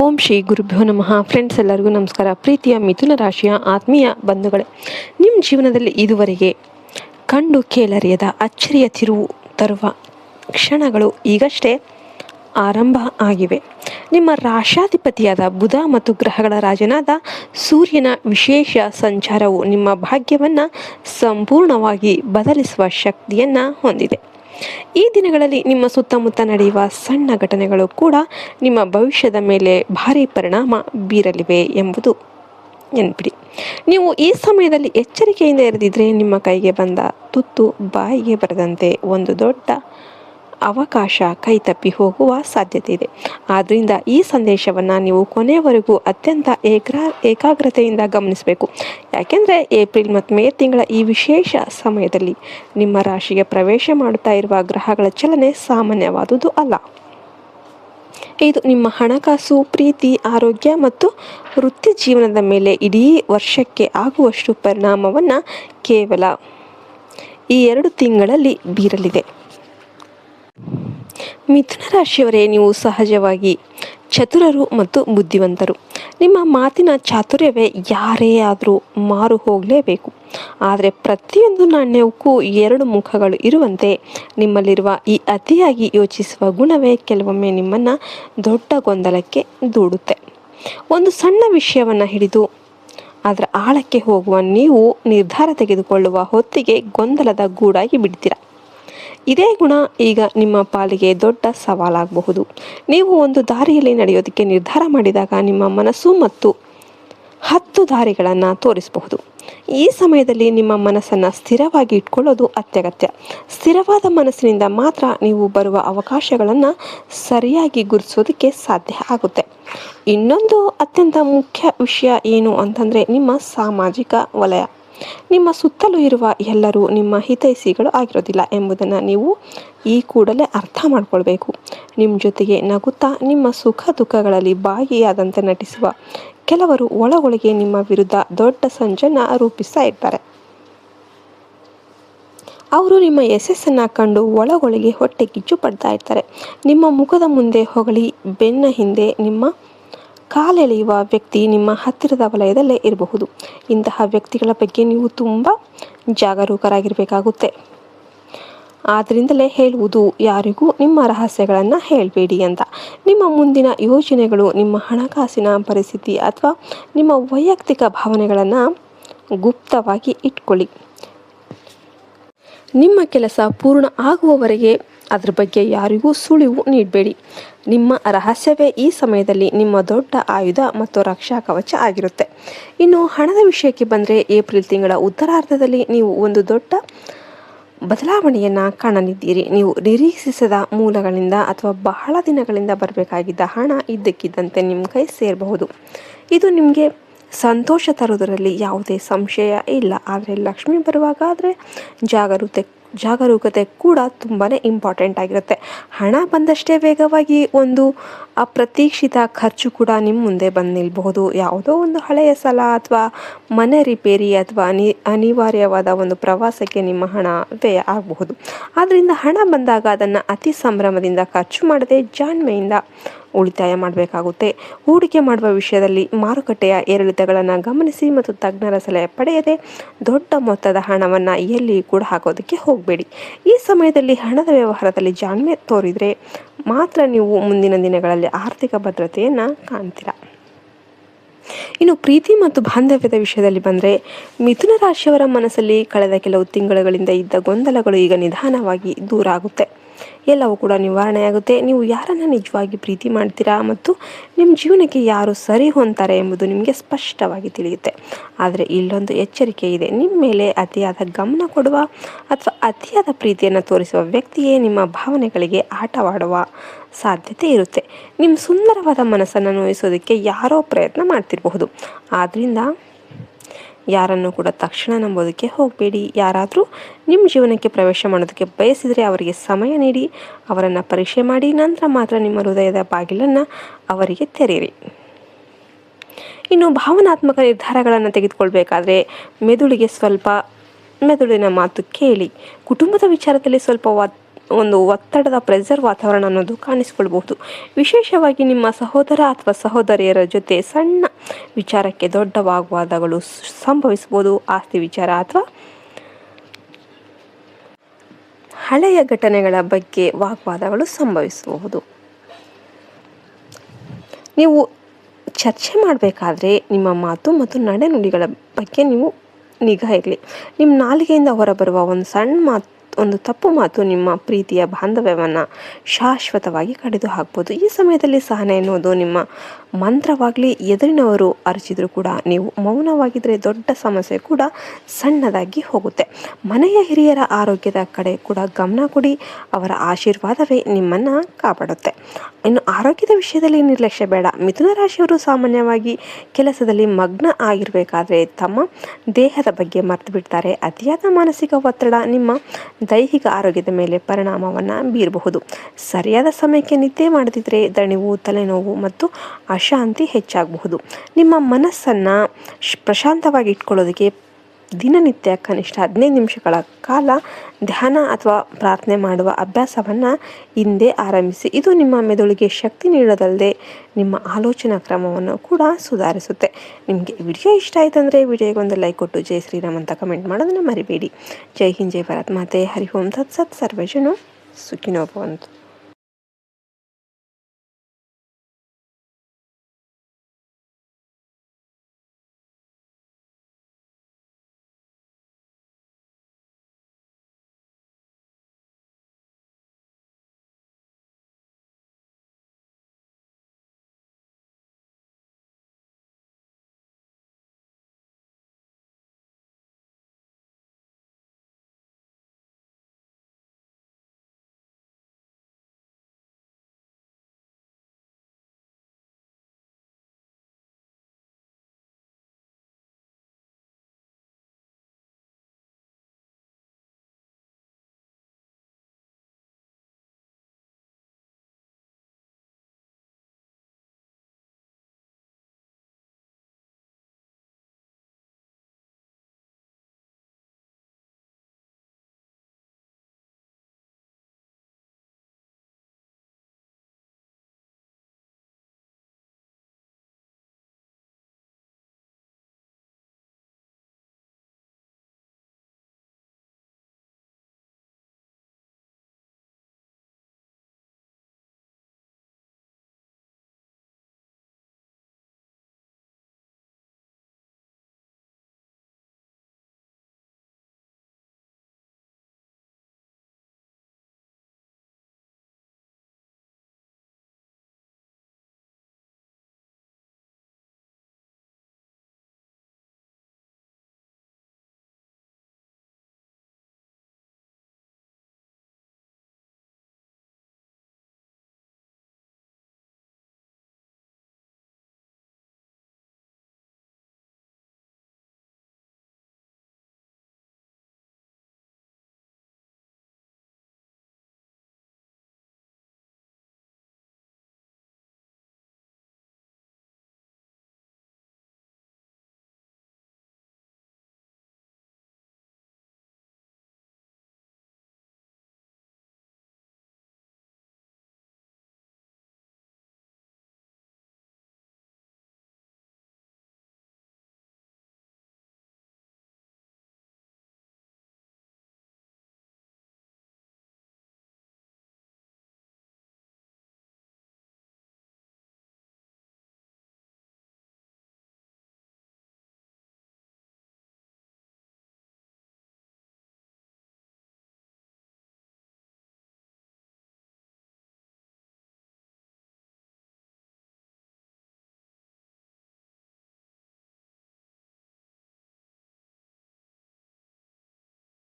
ಓಂ ಶ್ರೀ ಗುರುಭ್ಯೋ ನಮಃ. ಫ್ರೆಂಡ್ಸ್, ಎಲ್ಲರಿಗೂ ನಮಸ್ಕಾರ. ಪ್ರೀತಿಯ ಮಿಥುನ ರಾಶಿಯ ಆತ್ಮೀಯ ಬಂಧುಗಳೇ, ನಿಮ್ಮ ಜೀವನದಲ್ಲಿ ಇದುವರೆಗೆ ಕಂಡು ಕೇಳರಿಯದ ಅಚ್ಚರಿಯ ತಿರುವು ತರುವ ಕ್ಷಣಗಳು ಈಗಷ್ಟೇ ಆರಂಭ ಆಗಿವೆ. ನಿಮ್ಮ ರಾಶಾಧಿಪತಿಯಾದ ಬುಧ ಮತ್ತು ಗ್ರಹಗಳ ರಾಜನಾದ ಸೂರ್ಯನ ವಿಶೇಷ ಸಂಚಾರವು ನಿಮ್ಮ ಭಾಗ್ಯವನ್ನು ಸಂಪೂರ್ಣವಾಗಿ ಬದಲಿಸುವ ಶಕ್ತಿಯನ್ನು ಹೊಂದಿದೆ. ಈ ದಿನಗಳಲ್ಲಿ ನಿಮ್ಮ ಸುತ್ತಮುತ್ತ ನಡೆಯುವ ಸಣ್ಣ ಘಟನೆಗಳು ಕೂಡ ನಿಮ್ಮ ಭವಿಷ್ಯದ ಮೇಲೆ ಭಾರಿ ಪರಿಣಾಮ ಬೀರಲಿವೆ ಎಂಬುದು ನೆನಪಿಡಿ. ನೀವು ಈ ಸಮಯದಲ್ಲಿ ಎಚ್ಚರಿಕೆಯಿಂದ ಇರದಿದ್ದರೆ ನಿಮ್ಮ ಕೈಗೆ ಬಂದ ತುತ್ತು ಬಾಯಿಗೆ ಬರದಂತೆ ಒಂದು ದೊಡ್ಡ ಅವಕಾಶ ಕೈತಪ್ಪಿ ಹೋಗುವ ಸಾಧ್ಯತೆ ಇದೆ. ಆದ್ದರಿಂದ ಈ ಸಂದೇಶವನ್ನು ನೀವು ಕೊನೆಯವರೆಗೂ ಅತ್ಯಂತ ಏಕಾಗ್ರತೆಯಿಂದ ಗಮನಿಸಬೇಕು. ಯಾಕೆಂದರೆ ಏಪ್ರಿಲ್ ಮತ್ತು ಮೇ ತಿಂಗಳ ಈ ವಿಶೇಷ ಸಮಯದಲ್ಲಿ ನಿಮ್ಮ ರಾಶಿಗೆ ಪ್ರವೇಶ ಮಾಡುತ್ತಾ ಇರುವ ಗ್ರಹಗಳ ಚಲನೆ ಸಾಮಾನ್ಯವಾದುದು ಅಲ್ಲ. ಇದು ನಿಮ್ಮ ಹಣಕಾಸು, ಪ್ರೀತಿ, ಆರೋಗ್ಯ ಮತ್ತು ವೃತ್ತಿ ಜೀವನದ ಮೇಲೆ ಇಡೀ ವರ್ಷಕ್ಕೆ ಆಗುವಷ್ಟು ಪರಿಣಾಮವನ್ನು ಕೇವಲ ಈ 2 ತಿಂಗಳಲ್ಲಿ ಬೀರಲಿದೆ. ಮಿಥುನ ರಾಶಿಯವರೇ, ನೀವು ಸಹಜವಾಗಿ ಚತುರರು ಮತ್ತು ಬುದ್ಧಿವಂತರು. ನಿಮ್ಮ ಮಾತಿನ ಚಾತುರ್ಯವೇ ಯಾರೇ ಆದರೂ ಮಾರು ಹೋಗಲೇಬೇಕು. ಆದರೆ ಪ್ರತಿಯೊಂದು ನಾಣ್ಯಕ್ಕೂ 2 ಮುಖಗಳು ಇರುವಂತೆ ನಿಮ್ಮಲ್ಲಿರುವ ಈ ಅತಿಯಾಗಿ ಯೋಚಿಸುವ ಗುಣವೇ ಕೆಲವೊಮ್ಮೆ ನಿಮ್ಮನ್ನು ದೊಡ್ಡ ಗೊಂದಲಕ್ಕೆ ದೂಡುತ್ತೆ. ಒಂದು ಸಣ್ಣ ವಿಷಯವನ್ನು ಹಿಡಿದು ಅದರ ಆಳಕ್ಕೆ ಹೋಗುವ ನೀವು ನಿರ್ಧಾರ ತೆಗೆದುಕೊಳ್ಳುವ ಹೊತ್ತಿಗೆ ಗೊಂದಲದ ಗೂಡಾಗಿ ಬಿಡ್ತೀರ. ಇದೇ ಗುಣ ಈಗ ನಿಮ್ಮ ಪಾಲಿಗೆ ದೊಡ್ಡ ಸವಾಲಾಗಬಹುದು. ನೀವು ಒಂದು ದಾರಿಯಲ್ಲಿ ನಡೆಯೋದಕ್ಕೆ ನಿರ್ಧಾರ ಮಾಡಿದಾಗ ನಿಮ್ಮ ಮನಸ್ಸು ಮತ್ತು 10 ದಾರಿಗಳನ್ನು ತೋರಿಸಬಹುದು. ಈ ಸಮಯದಲ್ಲಿ ನಿಮ್ಮ ಮನಸ್ಸನ್ನು ಸ್ಥಿರವಾಗಿ ಇಟ್ಕೊಳ್ಳೋದು ಅತ್ಯಗತ್ಯ. ಸ್ಥಿರವಾದ ಮನಸ್ಸಿನಿಂದ ಮಾತ್ರ ನೀವು ಬರುವ ಅವಕಾಶಗಳನ್ನು ಸರಿಯಾಗಿ ಗುರುತಿಸೋದಕ್ಕೆ ಸಾಧ್ಯ ಆಗುತ್ತೆ. ಇನ್ನೊಂದು ಅತ್ಯಂತ ಮುಖ್ಯ ವಿಷಯ ಏನು ಅಂತಂದರೆ ನಿಮ್ಮ ಸಾಮಾಜಿಕ ವಲಯ. ನಿಮ್ಮ ಸುತ್ತಲೂ ಇರುವ ಎಲ್ಲರೂ ನಿಮ್ಮ ಹಿತೈಷಿಗಳು ಆಗಿರೋದಿಲ್ಲ ಎಂಬುದನ್ನು ನೀವು ಈ ಕೂಡಲೇ ಅರ್ಥ ಮಾಡ್ಕೊಳ್ಬೇಕು. ನಿಮ್ಮ ಜೊತೆಗೆ ನಗುತ್ತಾ ನಿಮ್ಮ ಸುಖ ದುಃಖಗಳಲ್ಲಿ ಭಾಗಿಯಾದಂತೆ ನಟಿಸುವ ಕೆಲವರು ಒಳಗೊಳಗೆ ನಿಮ್ಮ ವಿರುದ್ಧ ದೊಡ್ಡ ಸಂಚನ್ನು ರೂಪಿಸ್ತಾ ಇರ್ತಾರೆ. ಅವರು ನಿಮ್ಮ ಯಶಸ್ಸನ್ನು ಕಂಡು ಒಳಗೊಳಗೆ ಹೊಟ್ಟೆ ಕಿಚ್ಚು ಪಡ್ತಾ ಇರ್ತಾರೆ. ನಿಮ್ಮ ಮುಖದ ಮುಂದೆ ಹೊಗಳಿ ಬೆನ್ನ ಹಿಂದೆ ನಿಮ್ಮ ಕಾಲೆಳೆಯುವ ವ್ಯಕ್ತಿ ನಿಮ್ಮ ಹತ್ತಿರದ ವಲಯದಲ್ಲೇ ಇರಬಹುದು. ಇಂತಹ ವ್ಯಕ್ತಿಗಳ ಬಗ್ಗೆ ನೀವು ತುಂಬ ಜಾಗರೂಕರಾಗಿರಬೇಕಾಗುತ್ತೆ. ಆದ್ದರಿಂದಲೇ ಹೇಳುವುದು, ಯಾರಿಗೂ ನಿಮ್ಮ ರಹಸ್ಯಗಳನ್ನು ಹೇಳಬೇಡಿ ಅಂತ. ನಿಮ್ಮ ಮುಂದಿನ ಯೋಜನೆಗಳು, ನಿಮ್ಮ ಹಣಕಾಸಿನ ಪರಿಸ್ಥಿತಿ ಅಥವಾ ನಿಮ್ಮ ವೈಯಕ್ತಿಕ ಭಾವನೆಗಳನ್ನು ಗುಪ್ತವಾಗಿ ಇಟ್ಕೊಳ್ಳಿ. ನಿಮ್ಮ ಕೆಲಸ ಪೂರ್ಣ ಆಗುವವರೆಗೆ ಅದರ ಬಗ್ಗೆ ಯಾರಿಗೂ ಸುಳಿವು ನೀಡಬೇಡಿ. ನಿಮ್ಮ ರಹಸ್ಯವೇ ಈ ಸಮಯದಲ್ಲಿ ನಿಮ್ಮ ದೊಡ್ಡ ಆಯುಧ ಮತ್ತು ರಕ್ಷಾ ಕವಚ ಆಗಿರುತ್ತೆ. ಇನ್ನು ಹಣದ ವಿಷಯಕ್ಕೆ ಬಂದರೆ, ಏಪ್ರಿಲ್ ತಿಂಗಳ ಉತ್ತರಾರ್ಧದಲ್ಲಿ ನೀವು ಒಂದು ದೊಡ್ಡ ಬದಲಾವಣೆಯನ್ನು ಕಾಣಲಿದ್ದೀರಿ. ನೀವು ನಿರೀಕ್ಷಿಸದ ಮೂಲಗಳಿಂದ ಅಥವಾ ಬಹಳ ದಿನಗಳಿಂದ ಬರಬೇಕಾಗಿದ್ದ ಹಣ ಇದ್ದಕ್ಕಿದ್ದಂತೆ ನಿಮ್ಮ ಕೈ ಸೇರಬಹುದು. ಇದು ನಿಮಗೆ ಸಂತೋಷ ತರುವುದರಲ್ಲಿ ಯಾವುದೇ ಸಂಶಯ ಇಲ್ಲ. ಆದರೆ ಲಕ್ಷ್ಮಿ ಬರುವಾಗ ಆದರೆ ಜಾಗರೂಕತೆ ಕೂಡ ತುಂಬಾ ಇಂಪಾರ್ಟೆಂಟ್ ಆಗಿರುತ್ತೆ. ಹಣ ಬಂದಷ್ಟೇ ವೇಗವಾಗಿ ಒಂದು ಅಪ್ರತೀಕ್ಷಿತ ಖರ್ಚು ಕೂಡ ನಿಮ್ಮ ಮುಂದೆ ಬಂದು ನಿಲ್ಲಬಹುದು. ಯಾವುದೋ ಒಂದು ಹಳೆಯ ಸಾಲ ಅಥವಾ ಮನೆ ರಿಪೇರಿ ಅಥವಾ ಅನಿವಾರ್ಯವಾದ ಒಂದು ಪ್ರವಾಸಕ್ಕೆ ನಿಮ್ಮ ಹಣ ವ್ಯಯ ಆಗಬಹುದು. ಆದ್ದರಿಂದ ಹಣ ಬಂದಾಗ ಅದನ್ನು ಅತಿ ಸಂಭ್ರಮದಿಂದ ಖರ್ಚು ಮಾಡದೆ ಜಾಣ್ಮೆಯಿಂದ ಉಳಿತಾಯ ಮಾಡಬೇಕಾಗುತ್ತೆ. ಹೂಡಿಕೆ ಮಾಡುವ ವಿಷಯದಲ್ಲಿ ಮಾರುಕಟ್ಟೆಯ ಏರಿಳಿತಗಳನ್ನು ಗಮನಿಸಿ ಮತ್ತು ತಜ್ಞರ ಸಲಹೆ ಪಡೆಯದೆ ದೊಡ್ಡ ಮೊತ್ತದ ಹಣವನ್ನು ಎಲ್ಲಿ ಕೂಡ ಹಾಕೋದಕ್ಕೆ ಹೋಗಬೇಡಿ. ಈ ಸಮಯದಲ್ಲಿ ಹಣದ ವ್ಯವಹಾರದಲ್ಲಿ ಜಾಣ್ಮೆ ತೋರಿದರೆ ಮಾತ್ರ ನೀವು ಮುಂದಿನ ದಿನಗಳಲ್ಲಿ ಆರ್ಥಿಕ ಭದ್ರತೆಯನ್ನು ಕಾಣ್ತೀರಾ. ಇನ್ನು ಪ್ರೀತಿ ಮತ್ತು ಬಾಂಧವ್ಯದ ವಿಷಯದಲ್ಲಿ ಬಂದರೆ, ಮಿಥುನ ರಾಶಿಯವರ ಮನಸ್ಸಲ್ಲಿ ಕಳೆದ ಕೆಲವು ತಿಂಗಳುಗಳಿಂದ ಇದ್ದ ಗೊಂದಲಗಳು ಈಗ ನಿಧಾನವಾಗಿ ದೂರ ಆಗುತ್ತೆ. ಎಲ್ಲವೂ ಕೂಡ ನಿವಾರಣೆಯಾಗುತ್ತೆ. ನೀವು ಯಾರನ್ನು ನಿಜವಾಗಿ ಪ್ರೀತಿ ಮಾಡ್ತೀರಾ ಮತ್ತು ನಿಮ್ಮ ಜೀವನಕ್ಕೆ ಯಾರು ಸರಿ ಹೊಂತಾರೆ ಎಂಬುದು ನಿಮಗೆ ಸ್ಪಷ್ಟವಾಗಿ ತಿಳಿಯುತ್ತೆ. ಆದರೆ ಇಲ್ಲೊಂದು ಎಚ್ಚರಿಕೆ ಇದೆ. ನಿಮ್ಮ ಮೇಲೆ ಅತಿಯಾದ ಗಮನ ಕೊಡುವ ಅಥವಾ ಅತಿಯಾದ ಪ್ರೀತಿಯನ್ನು ತೋರಿಸುವ ವ್ಯಕ್ತಿಯೇ ನಿಮ್ಮ ಭಾವನೆಗಳಿಗೆ ಆಟವಾಡುವ ಸಾಧ್ಯತೆ ಇರುತ್ತೆ. ನಿಮ್ಮ ಸುಂದರವಾದ ಮನಸ್ಸನ್ನು ನೋಯಿಸೋದಕ್ಕೆ ಯಾರೋ ಪ್ರಯತ್ನ ಮಾಡ್ತಿರಬಹುದು. ಆದ್ದರಿಂದ ಯಾರನ್ನು ಕೂಡ ತಕ್ಷಣ ನಂಬೋದಕ್ಕೆ ಹೋಗಬೇಡಿ. ಯಾರಾದರೂ ನಿಮ್ಮ ಜೀವನಕ್ಕೆ ಪ್ರವೇಶ ಮಾಡೋದಕ್ಕೆ ಬಯಸಿದರೆ ಅವರಿಗೆ ಸಮಯ ನೀಡಿ, ಅವರನ್ನು ಪರೀಕ್ಷೆ ಮಾಡಿ, ನಂತರ ಮಾತ್ರ ನಿಮ್ಮ ಹೃದಯದ ಬಾಗಿಲನ್ನು ಅವರಿಗೆ ತೆರೆಯಿರಿ. ಇನ್ನು ಭಾವನಾತ್ಮಕ ನಿರ್ಧಾರಗಳನ್ನು ತೆಗೆದುಕೊಳ್ಬೇಕಾದ್ರೆ ಮೆದುಳಿನ ಮಾತು ಕೇಳಿ. ಕುಟುಂಬದ ವಿಚಾರದಲ್ಲಿ ಸ್ವಲ್ಪ ಒಂದು ಒತ್ತಡದ ಪ್ರೆಷರ್ ವಾತಾವರಣ ಅನ್ನೋದು ಕಾಣಿಸಿಕೊಳ್ಬಹುದು. ವಿಶೇಷವಾಗಿ ನಿಮ್ಮ ಸಹೋದರ ಅಥವಾ ಸಹೋದರಿಯರ ಜೊತೆ ಸಣ್ಣ ವಿಚಾರಕ್ಕೆ ದೊಡ್ಡ ವಾಗ್ವಾದಗಳು ಸಂಭವಿಸಬಹುದು. ಆಸ್ತಿ ವಿಚಾರ ಅಥವಾ ಹಳೆಯ ಘಟನೆಗಳ ಬಗ್ಗೆ ವಾಗ್ವಾದಗಳು ಸಂಭವಿಸಬಹುದು. ನೀವು ಚರ್ಚೆ ಮಾಡಬೇಕಾದ್ರೆ ನಿಮ್ಮ ಮಾತು ಮತ್ತು ನಡೆನುಡಿಗಳ ಬಗ್ಗೆ ನೀವು ನಿಗಾ ಇರಲಿ. ನಿಮ್ಮ ನಾಲಿಗೆಯಿಂದ ಹೊರಬರುವ ಒಂದು ಸಣ್ಣ ಮಾತು, ಒಂದು ತಪ್ಪು ಮಾತು ನಿಮ್ಮ ಪ್ರೀತಿಯ ಬಾಂಧವ್ಯವನ್ನು ಶಾಶ್ವತವಾಗಿ ಕಡಿದು ಹಾಕ್ಬೋದು. ಈ ಸಮಯದಲ್ಲಿ ಸಹನೆ ಎನ್ನುವುದು ನಿಮ್ಮ ಮಂತ್ರವಾಗಲಿ. ಎದುರಿನವರು ಅರಚಿದರೂ ಕೂಡ ನೀವು ಮೌನವಾಗಿದ್ದರೆ ದೊಡ್ಡ ಸಮಸ್ಯೆ ಕೂಡ ಸಣ್ಣದಾಗಿ ಹೋಗುತ್ತೆ. ಮನೆಯ ಹಿರಿಯರ ಆರೋಗ್ಯದ ಕಡೆ ಕೂಡ ಗಮನ ಕೊಡಿ. ಅವರ ಆಶೀರ್ವಾದವೇ ನಿಮ್ಮನ್ನು ಕಾಪಾಡುತ್ತೆ. ಇನ್ನು ಆರೋಗ್ಯದ ವಿಷಯದಲ್ಲಿ ನಿರ್ಲಕ್ಷ್ಯ ಬೇಡ. ಮಿಥುನ ರಾಶಿಯವರು ಸಾಮಾನ್ಯವಾಗಿ ಕೆಲಸದಲ್ಲಿ ಮಗ್ನ ಆಗಿರಬೇಕಾದ್ರೆ ತಮ್ಮ ದೇಹದ ಬಗ್ಗೆ ಮರೆತು ಬಿಡ್ತಾರೆ. ಅತಿಯಾದ ಮಾನಸಿಕ ಒತ್ತಡ ನಿಮ್ಮ ದೈಹಿಕ ಆರೋಗ್ಯದ ಮೇಲೆ ಪರಿಣಾಮವನ್ನು ಬೀರಬಹುದು. ಸರಿಯಾದ ಸಮಯಕ್ಕೆ ನಿದ್ದೆ ಮಾಡದಿದ್ದರೆ ದಣಿವು, ತಲೆನೋವು ಮತ್ತು ಅಶಾಂತಿ ಹೆಚ್ಚಾಗಬಹುದು. ನಿಮ್ಮ ಮನಸ್ಸನ್ನು ಪ್ರಶಾಂತವಾಗಿ ಇಟ್ಕೊಳ್ಳೋದಕ್ಕೆ ದಿನನಿತ್ಯ ಕನಿಷ್ಠ 15 ನಿಮಿಷಗಳ ಕಾಲ ಧ್ಯಾನ ಅಥವಾ ಪ್ರಾರ್ಥನೆ ಮಾಡುವ ಅಭ್ಯಾಸವನ್ನು ಹಿಂದೆ ಆರಂಭಿಸಿ. ಇದು ನಿಮ್ಮ ಮೆದುಳಿಗೆ ಶಕ್ತಿ ನೀಡೋದಲ್ಲದೆ ನಿಮ್ಮ ಆಲೋಚನಾ ಕ್ರಮವನ್ನು ಕೂಡ ಸುಧಾರಿಸುತ್ತೆ. ನಿಮಗೆ ವಿಡಿಯೋ ಇಷ್ಟ ಆಯಿತು ಅಂದರೆ ವಿಡಿಯೋಗೆ ಒಂದು ಲೈಕ್ ಕೊಟ್ಟು ಜೈ ಶ್ರೀರಾಮ್ ಅಂತ ಕಮೆಂಟ್ ಮಾಡೋದನ್ನು ಮರಿಬೇಡಿ. ಜೈ ಹಿಂದ್, ಜೈ ಭಾರತ್ ಮಾತೆ, ಹರಿ ಓಂ ತತ್ಸತ್. ಸರ್ವೇ ಜನ ಸುಖಿನೋ ಭವಂತು.